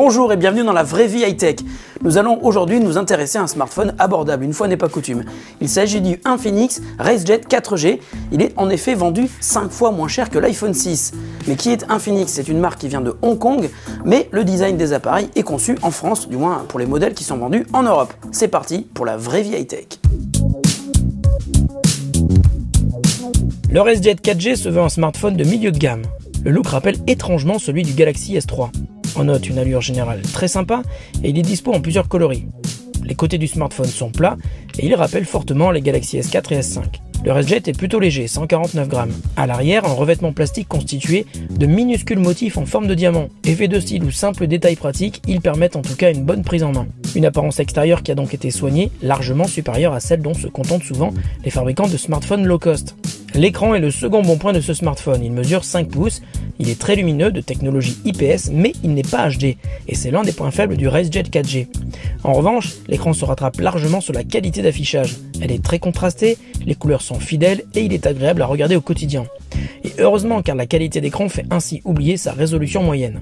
Bonjour et bienvenue dans la vraie vie high-tech. Nous allons aujourd'hui nous intéresser à un smartphone abordable, une fois n'est pas coutume. Il s'agit du Infinix RaceJet 4G. Il est en effet vendu 5 fois moins cher que l'iPhone 6. Mais qui est Infinix? C'est une marque qui vient de Hong Kong, mais le design des appareils est conçu en France, du moins pour les modèles qui sont vendus en Europe. C'est parti pour la vraie vie high-tech. Le RaceJet 4G se veut un smartphone de milieu de gamme. Le look rappelle étrangement celui du Galaxy S3. On note une allure générale très sympa et il est dispo en plusieurs coloris. Les côtés du smartphone sont plats et il rappelle fortement les Galaxy S4 et S5. Le RaceJet est plutôt léger, 149 grammes. À l'arrière, un revêtement plastique constitué de minuscules motifs en forme de diamant. Effet de style ou simple détail pratique, ils permettent en tout cas une bonne prise en main. Une apparence extérieure qui a donc été soignée, largement supérieure à celle dont se contentent souvent les fabricants de smartphones low cost. L'écran est le second bon point de ce smartphone, il mesure 5 pouces, il est très lumineux de technologie IPS mais il n'est pas HD et c'est l'un des points faibles du RaceJet 4G. En revanche, l'écran se rattrape largement sur la qualité d'affichage. Elle est très contrastée, les couleurs sont fidèles et il est agréable à regarder au quotidien. Et heureusement car la qualité d'écran fait ainsi oublier sa résolution moyenne.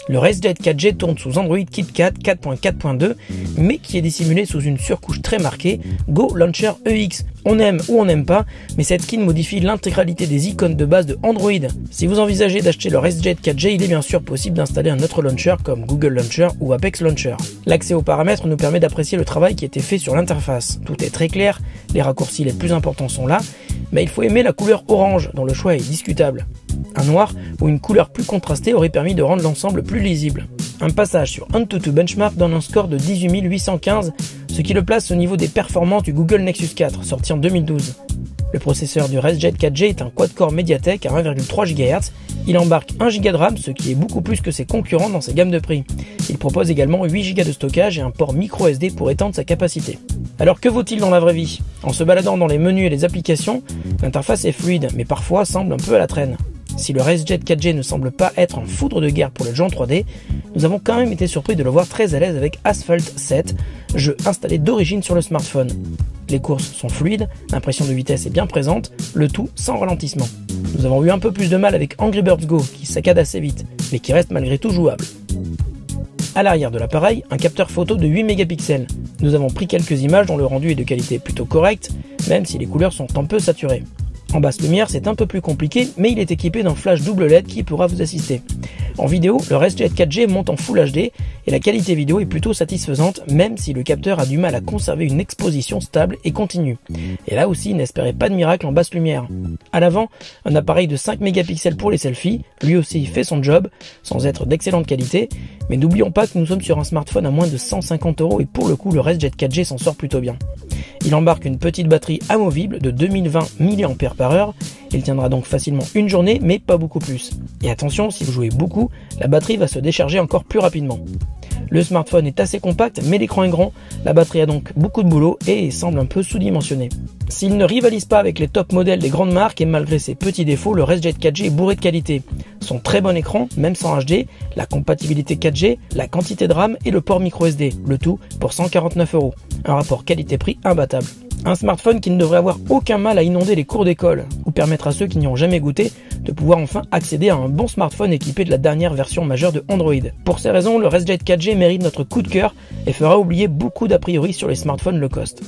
Le RaceJet 4G tourne sous Android KitKat 4.4.2, mais qui est dissimulé sous une surcouche très marquée, Go Launcher EX. On aime ou on n'aime pas, mais cette skin modifie l'intégralité des icônes de base de Android. Si vous envisagez d'acheter le RaceJet 4G, il est bien sûr possible d'installer un autre launcher comme Google Launcher ou Apex Launcher. L'accès aux paramètres nous permet d'apprécier le travail qui a été fait sur l'interface. Tout est très clair, les raccourcis les plus importants sont là, mais il faut aimer la couleur orange, dont le choix est discutable. Un noir ou une couleur plus contrastée aurait permis de rendre l'ensemble plus lisible. Un passage sur AnTuTu Benchmark donne un score de 18 815, ce qui le place au niveau des performances du Google Nexus 4, sorti en 2012. Le processeur du RaceJet 4G est un quad-core Mediatek à 1,3 GHz. Il embarque 1 Go de RAM, ce qui est beaucoup plus que ses concurrents dans ses gammes de prix. Il propose également 8 Go de stockage et un port micro SD pour étendre sa capacité. Alors que vaut-il dans la vraie vie? En se baladant dans les menus et les applications, l'interface est fluide, mais parfois semble un peu à la traîne. Si le RaceJet 4G ne semble pas être un foudre de guerre pour le jeu en 3D, nous avons quand même été surpris de le voir très à l'aise avec Asphalt 7, jeu installé d'origine sur le smartphone. Les courses sont fluides, l'impression de vitesse est bien présente, le tout sans ralentissement. Nous avons eu un peu plus de mal avec Angry Birds Go, qui saccade assez vite, mais qui reste malgré tout jouable. À l'arrière de l'appareil, un capteur photo de 8 mégapixels. Nous avons pris quelques images dont le rendu est de qualité plutôt correcte, même si les couleurs sont un peu saturées. En basse lumière, c'est un peu plus compliqué, mais il est équipé d'un flash double LED qui pourra vous assister. En vidéo, le RaceJet 4G monte en Full HD et la qualité vidéo est plutôt satisfaisante, même si le capteur a du mal à conserver une exposition stable et continue. Et là aussi, n'espérez pas de miracle en basse lumière. À l'avant, un appareil de 5 mégapixels pour les selfies, lui aussi fait son job, sans être d'excellente qualité, mais n'oublions pas que nous sommes sur un smartphone à moins de 150 € et pour le coup, le RaceJet 4G s'en sort plutôt bien. Il embarque une petite batterie amovible de 2020 mAh, il tiendra donc facilement une journée mais pas beaucoup plus. Et attention, si vous jouez beaucoup, la batterie va se décharger encore plus rapidement. Le smartphone est assez compact mais l'écran est grand, la batterie a donc beaucoup de boulot et semble un peu sous-dimensionné. S'il ne rivalise pas avec les top modèles des grandes marques et malgré ses petits défauts, le RaceJet 4G est bourré de qualité. Son très bon écran, même sans HD, la compatibilité 4G, la quantité de RAM et le port micro SD, le tout pour 149 €. Un rapport qualité-prix imbattable. Un smartphone qui ne devrait avoir aucun mal à inonder les cours d'école, ou permettre à ceux qui n'y ont jamais goûté de pouvoir enfin accéder à un bon smartphone équipé de la dernière version majeure de Android. Pour ces raisons, le RaceJet 4G mérite notre coup de cœur et fera oublier beaucoup d'a priori sur les smartphones low cost.